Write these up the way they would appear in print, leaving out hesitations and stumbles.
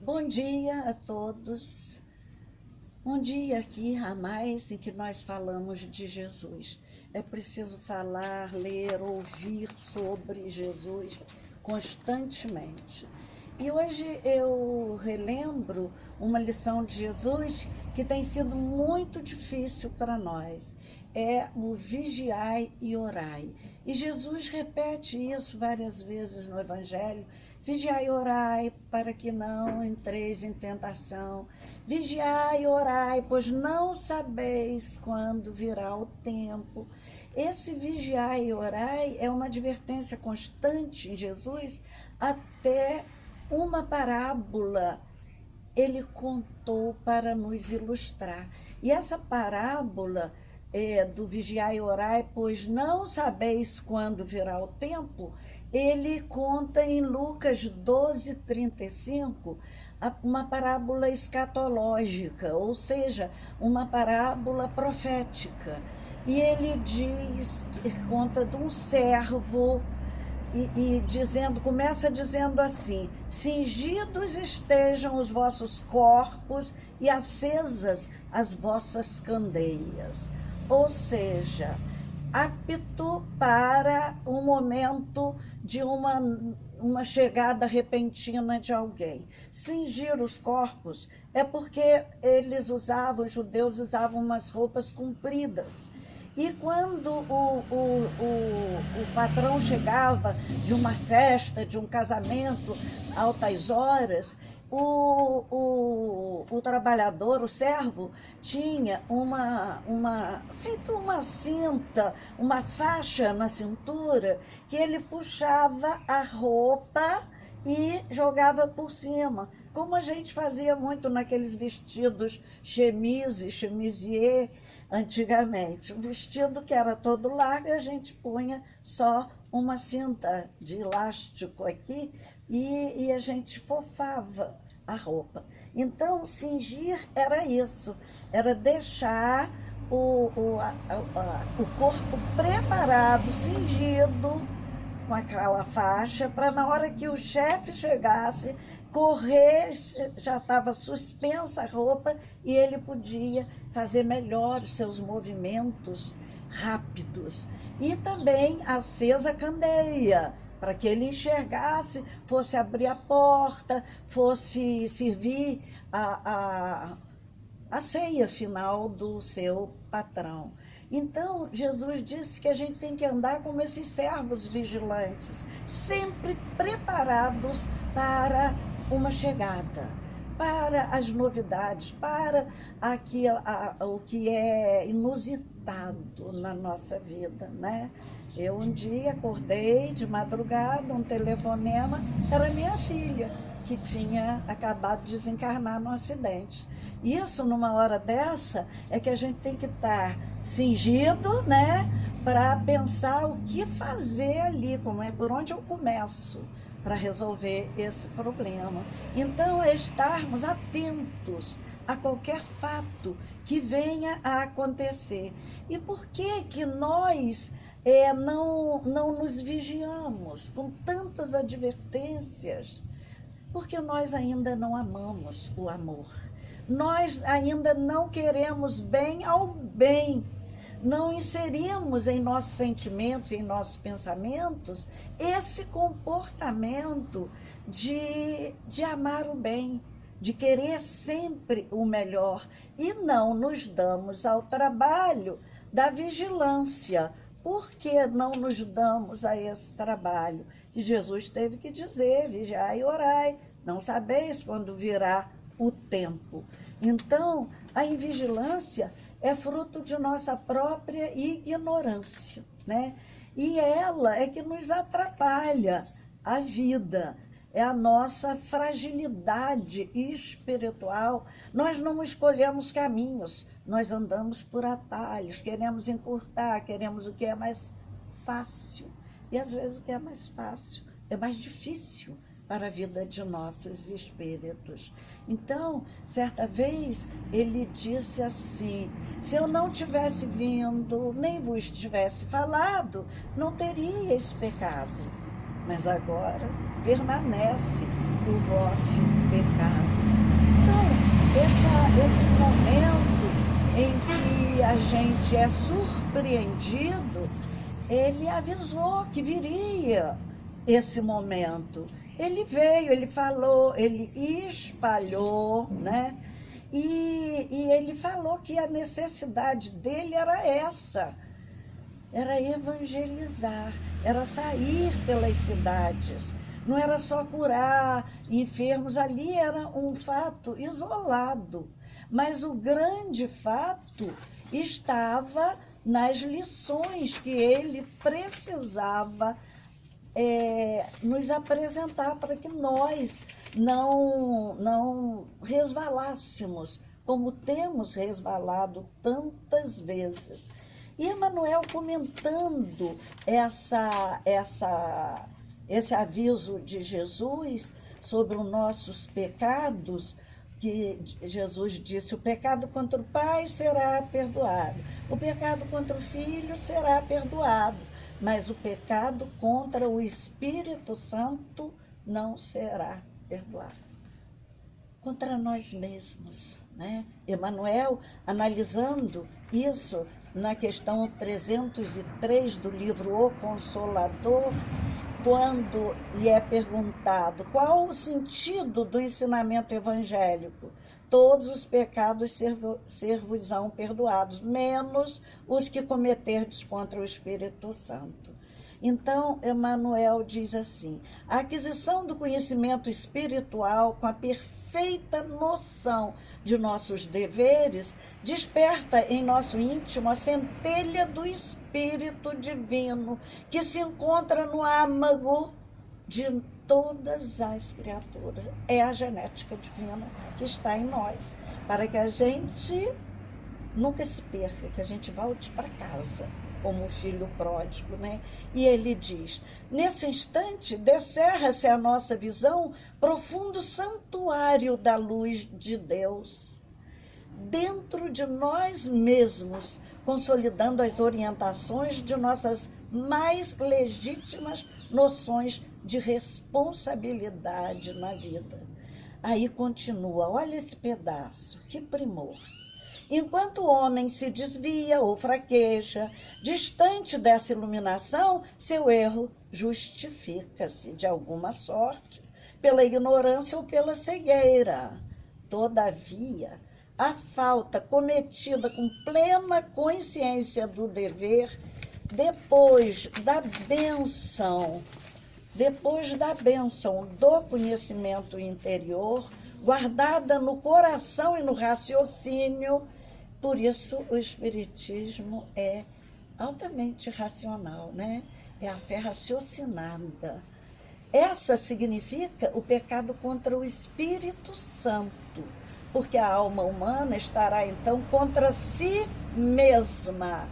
Bom dia a todos. Um dia aqui a mais em que nós falamos de Jesus. É preciso falar, ler, ouvir sobre Jesus constantemente. E hoje eu relembro uma lição de Jesus que tem sido muito difícil para nós. É o vigiai e orai. E Jesus repete isso várias vezes no Evangelho. Vigiai e orai para que não entreis em tentação. Vigiai e orai, pois não sabeis quando virá o tempo. Esse vigiai e orai é uma advertência constante em Jesus, até uma parábola ele contou para nos ilustrar. E essa parábola do vigiai e orai, pois não sabeis quando virá o tempo, ele conta em Lucas 12:35, uma parábola escatológica, ou seja, uma parábola profética. E ele conta de um servo começa dizendo assim: cingidos estejam os vossos corpos e acesas as vossas candeias. Ou seja, apto para um momento de uma chegada repentina de alguém. Cingir os corpos é porque os judeus usavam umas roupas compridas. E quando o patrão chegava de uma festa, de um casamento, altas horas, o trabalhador, o servo, tinha feito uma cinta, uma faixa na cintura, que ele puxava a roupa e jogava por cima, como a gente fazia muito naqueles vestidos chemise, chemisier, antigamente. Um vestido que era todo largo, a gente punha só uma cinta de elástico aqui e a gente fofava a roupa. Então, cingir era isso, era deixar o corpo preparado, cingido, com aquela faixa, para na hora que o chefe chegasse, correr, já estava suspensa a roupa e ele podia fazer melhor os seus movimentos rápidos. E também acesa a candeia, para que ele enxergasse, fosse abrir a porta, fosse servir a ceia final do seu patrão. Então, Jesus disse que a gente tem que andar como esses servos vigilantes, sempre preparados para uma chegada, para as novidades, para o que é inusitado na nossa vida, né? Eu um dia acordei de madrugada, um telefonema, era minha filha, que tinha acabado de desencarnar num acidente. Isso, numa hora dessa, é que a gente tem que estar cingido, né, para pensar o que fazer ali, por onde eu começo para resolver esse problema. Então, é estarmos atentos a qualquer fato que venha a acontecer. E por que nós não nos vigiamos com tantas advertências? Porque nós ainda não amamos o amor. Nós ainda não queremos bem ao bem. Não inserimos em nossos sentimentos, em nossos pensamentos, esse comportamento de amar o bem, de querer sempre o melhor. E não nos damos ao trabalho da vigilância. Por que não nos damos a esse trabalho? Que Jesus teve que dizer: vigiai e orai, não sabeis quando virá o tempo. Então, a invigilância é fruto de nossa própria ignorância, né? E ela é que nos atrapalha a vida, é a nossa fragilidade espiritual. Nós não escolhemos caminhos, nós andamos por atalhos, queremos encurtar, queremos o que é mais fácil. E às vezes o que é mais fácil é mais difícil para a vida de nossos espíritos. Então, certa vez, ele disse assim: se eu não tivesse vindo, nem vos tivesse falado, não teria esse pecado. Mas agora permanece o vosso pecado. momento em que a gente é surpreendido, ele avisou que viria esse momento. Ele veio, ele falou, ele espalhou, né? E ele falou que a necessidade dele era essa, era evangelizar, era sair pelas cidades. Não era só curar enfermos, ali era um fato isolado. Mas o grande fato estava nas lições que ele precisava nos apresentar para que nós não resvalássemos, como temos resvalado tantas vezes. E Emmanuel, comentando esse aviso de Jesus sobre os nossos pecados, que Jesus disse: o pecado contra o pai será perdoado, o pecado contra o filho será perdoado, mas o pecado contra o Espírito Santo não será perdoado. Contra nós mesmos, né? Emmanuel, analisando isso na questão 303 do livro O Consolador, quando lhe é perguntado qual o sentido do ensinamento evangélico: todos os pecados ser-vos-ão perdoados, menos os que cometerdes contra o Espírito Santo. Então, Emmanuel diz assim: a aquisição do conhecimento espiritual com a perfeita noção de nossos deveres desperta em nosso íntimo a centelha do Espírito Divino que se encontra no âmago de todas as criaturas. É a genética divina que está em nós, para que a gente nunca se perca, que a gente volte para casa, como o filho pródigo, né? E ele diz: nesse instante, descerra-se a nossa visão profundo santuário da luz de Deus, dentro de nós mesmos, consolidando as orientações de nossas mais legítimas noções de responsabilidade na vida. Aí continua, olha esse pedaço, que primor. Enquanto o homem se desvia ou fraqueja, distante dessa iluminação, seu erro justifica-se, de alguma sorte, pela ignorância ou pela cegueira. Todavia, a falta cometida com plena consciência do dever, depois da bênção do conhecimento interior, guardada no coração e no raciocínio. Por isso o Espiritismo é altamente racional, né? É a fé raciocinada. Essa significa o pecado contra o Espírito Santo, porque a alma humana estará então contra si mesma.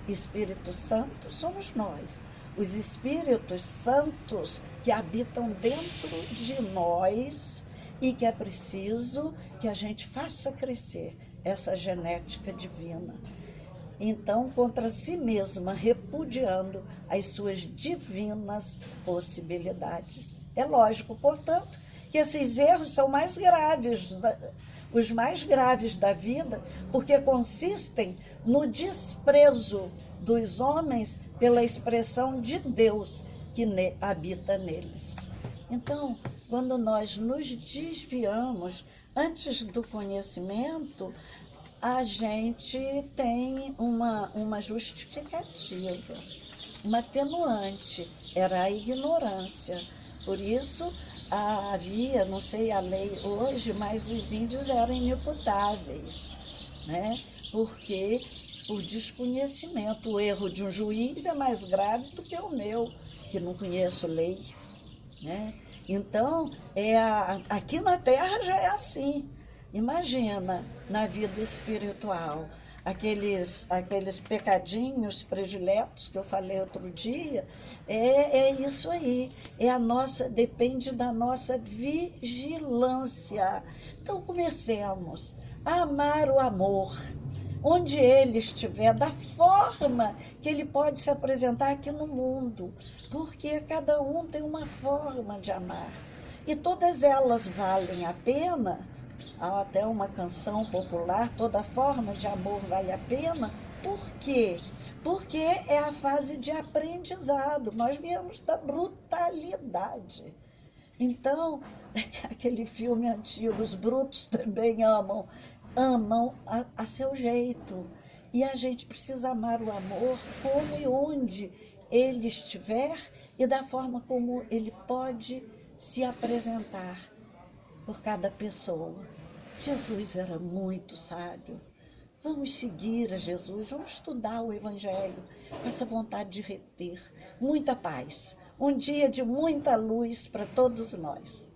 Espírito Santo somos nós, os Espíritos Santos que habitam dentro de nós e que é preciso que a gente faça crescer essa genética divina. Então, contra si mesma, repudiando as suas divinas possibilidades. É lógico, portanto, que esses erros são mais graves, os mais graves da vida, porque consistem no desprezo dos homens pela expressão de Deus que habita neles. Então, quando nós nos desviamos antes do conhecimento, a gente tem uma justificativa, uma atenuante, era a ignorância. Por isso, havia, não sei a lei hoje, mas os índios eram inimputáveis, né? Porque por desconhecimento, o erro de um juiz é mais grave do que o meu, que não conheço lei, né? Então, aqui na Terra já é assim. Imagina, na vida espiritual, aqueles pecadinhos prediletos que eu falei outro dia, é isso aí, depende da nossa vigilância. Então, comecemos a amar o amor, onde ele estiver, da forma que ele pode se apresentar aqui no mundo, porque cada um tem uma forma de amar, e todas elas valem a pena, há até uma canção popular, toda forma de amor vale a pena. Por quê? Porque é a fase de aprendizado. Nós viemos da brutalidade. Então, aquele filme antigo, os brutos também amam a seu jeito. E a gente precisa amar o amor como e onde ele estiver e da forma como ele pode se apresentar por cada pessoa. Jesus era muito sábio. Vamos seguir a Jesus, vamos estudar o Evangelho com essa vontade de reter muita paz. Um dia de muita luz para todos nós.